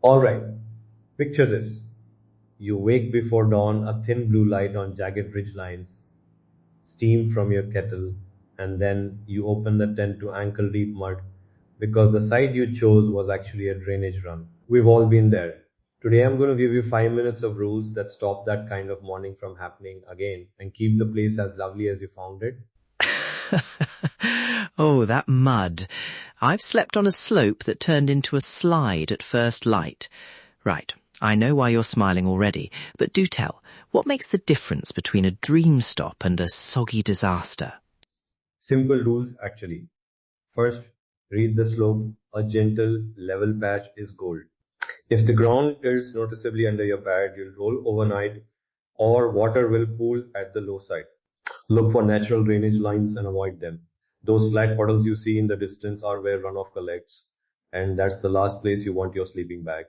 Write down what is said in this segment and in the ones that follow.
Alright, picture this. You wake before dawn, a thin blue light on jagged ridge lines, steam from your kettle, and then you open the tent to ankle deep mud because the site you chose was actually a drainage run. We've all been there. Today I'm going to give you 5 minutes of rules that stop that kind of morning from happening again and keep the place as lovely as you found it. Oh, that mud. I've slept on a slope that turned into a slide at first light. Right, I know why you're smiling already, but do tell, what makes the difference between a dream stop and a soggy disaster? Simple rules actually. First, read the slope. A gentle, level patch is gold. If the ground is noticeably under your pad, you'll roll overnight or water will pool at the low side. Look for natural drainage lines and avoid them. Those flat puddles you see in the distance are where runoff collects, and that's the last place you want your sleeping bag.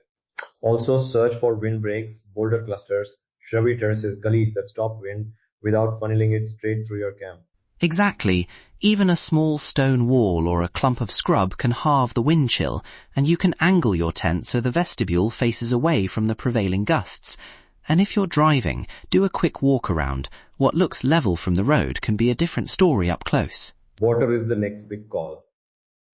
Also search for windbreaks, boulder clusters, shrubby terraces, gullies that stop wind without funneling it straight through your camp. Exactly. Even a small stone wall or a clump of scrub can halve the wind chill, and you can angle your tent so the vestibule faces away from the prevailing gusts. And if you're driving, do a quick walk around. What looks level from the road can be a different story up close. Water is the next big call.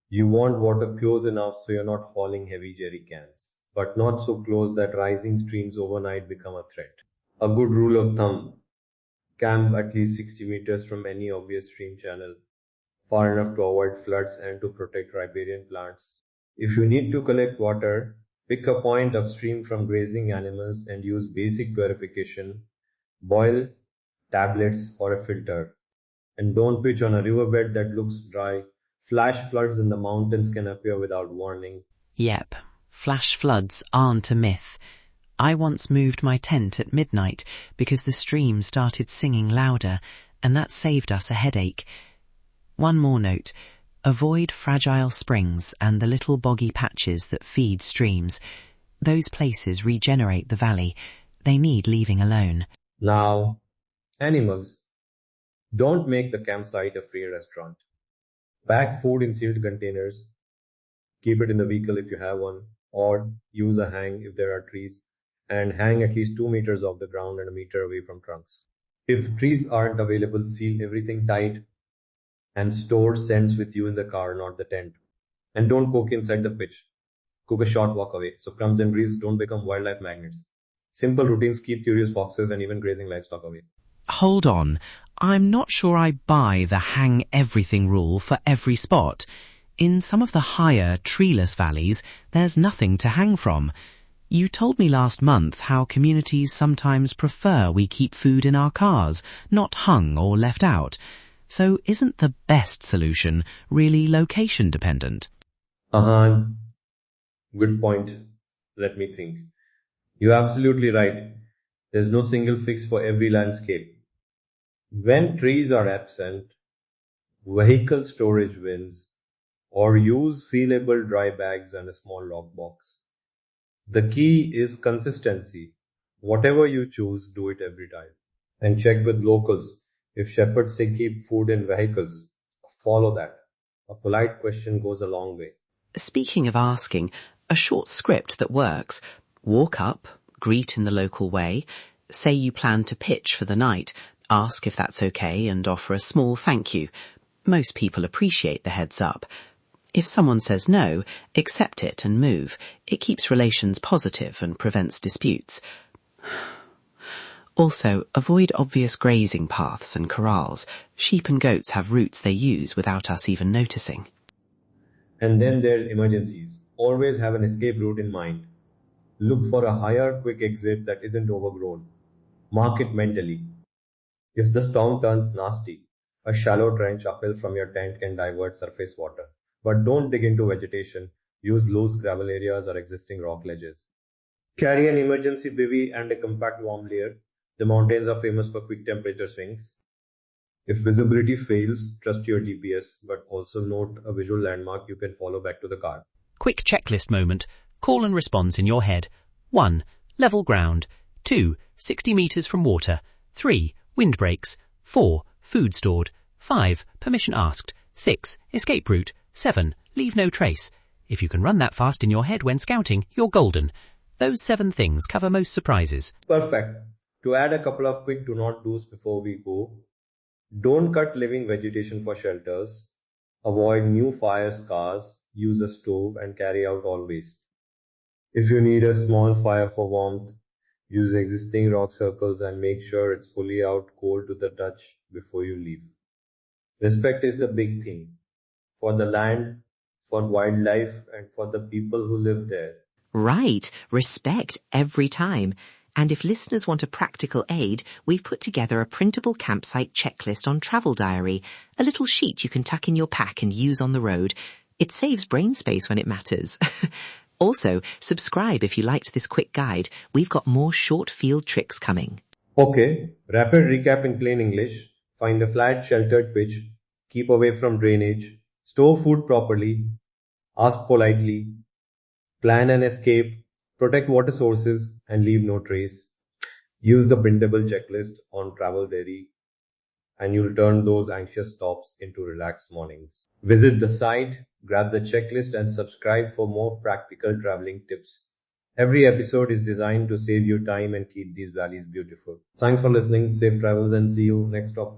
You want water close enough so you're not hauling heavy jerry cans, but not so close that rising streams overnight become a threat. A good rule of thumb: camp at least 60 meters from any obvious stream channel, far enough to avoid floods and to protect riparian plants. If you need to collect water, pick a point upstream from grazing animals and use basic purification, boil, tablets, or a filter. And don't pitch on a riverbed that looks dry. Flash floods in the mountains can appear without warning. Yep, flash floods aren't a myth. I once moved my tent at midnight because the stream started singing louder, and that saved us a headache. One more note. Avoid fragile springs and the little boggy patches that feed streams. Those places regenerate the valley. They need leaving alone. Now, animals. Don't make the campsite a free restaurant. Pack food in sealed containers. Keep it in the vehicle if you have one, or use a hang if there are trees, and hang at least 2 meters off the ground and a meter away from trunks. If trees aren't available, seal everything tight and store scents with you in the car, not the tent. And don't cook inside the pitch. Cook a short walk away so crumbs and grease don't become wildlife magnets. Simple routines keep curious foxes and even grazing livestock away. Hold on. I'm not sure I buy the hang everything rule for every spot. In some of the higher, treeless valleys, there's nothing to hang from. You told me last month how communities sometimes prefer we keep food in our cars, not hung or left out. So isn't the best solution really location dependent? Good point. Let me think. You're absolutely right. There's no single fix for every landscape. When trees are absent, vehicle storage wins, or use sealable dry bags and a small lock box. The key is consistency. Whatever you choose, do it every time. And check with locals. If shepherds say keep food in vehicles, follow that. A polite question goes a long way. Speaking of asking, a short script that works. Walk up, greet in the local way, say you plan to pitch for the night, ask if that's okay and offer a small thank you. Most people appreciate the heads up. If someone says no, accept it and move. It keeps relations positive and prevents disputes. Also, avoid obvious grazing paths and corrals. Sheep and goats have routes they use without us even noticing. And then there's emergencies. Always have an escape route in mind. Look for a higher, quick exit that isn't overgrown. Mark it mentally. If the storm turns nasty, a shallow trench uphill from your tent can divert surface water. But don't dig into vegetation. Use loose gravel areas or existing rock ledges. Carry an emergency bivvy and a compact warm layer. The mountains are famous for quick temperature swings. If visibility fails, trust your GPS, but also note a visual landmark you can follow back to the car. Quick checklist moment. Call and response in your head. 1. Level ground. 2. 60 meters from water. 3. Windbreaks. 4. Food stored. 5. Permission asked. 6. Escape route. 7. Leave no trace. If you can run that fast in your head when scouting, you're golden. Those 7 things cover most surprises. Perfect. To add a couple of quick do not do's before we go, don't cut living vegetation for shelters. Avoid new fire scars. Use a stove and carry out all waste. If you need a small fire for warmth, use existing rock circles and make sure it's fully out cold to the touch before you leave. Respect is the big thing for the land, for wildlife, and for the people who live there. Right, respect every time. And if listeners want a practical aid, we've put together a printable campsite checklist on Travel Diary, a little sheet you can tuck in your pack and use on the road. It saves brain space when it matters. Also, subscribe if you liked this quick guide. We've got more short field tricks coming. Okay, rapid recap in plain English. Find a flat sheltered pitch. Keep away from drainage. Store food properly. Ask politely. Plan an escape. Protect water sources and leave no trace. Use the printable checklist on Travel Diary and you'll turn those anxious stops into relaxed mornings. Visit the site, grab the checklist and subscribe for more practical traveling tips. Every episode is designed to save you time and keep these valleys beautiful. Thanks for listening. Safe travels and see you next stop.